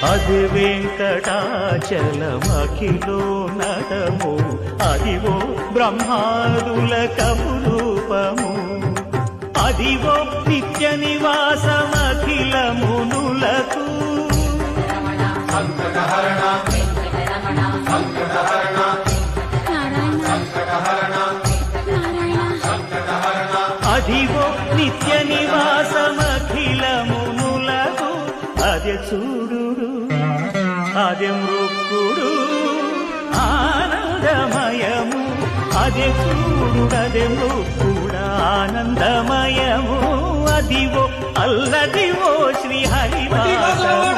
అది వెంకటాచలమఖిలో నటము అదివో బ్రహ్మాదుల కపురూపము అదివో నిత్య నివాసమఖిల మునులకు అదివో నిత్య నివాసమఖిల మునులకు అదే చూడు అదే మృక్కుడు ఆనందమయము అదే చూడు అదే మృక్కుడు ఆనందమయము అదివో అల్లదివో శ్రీ హరివాసము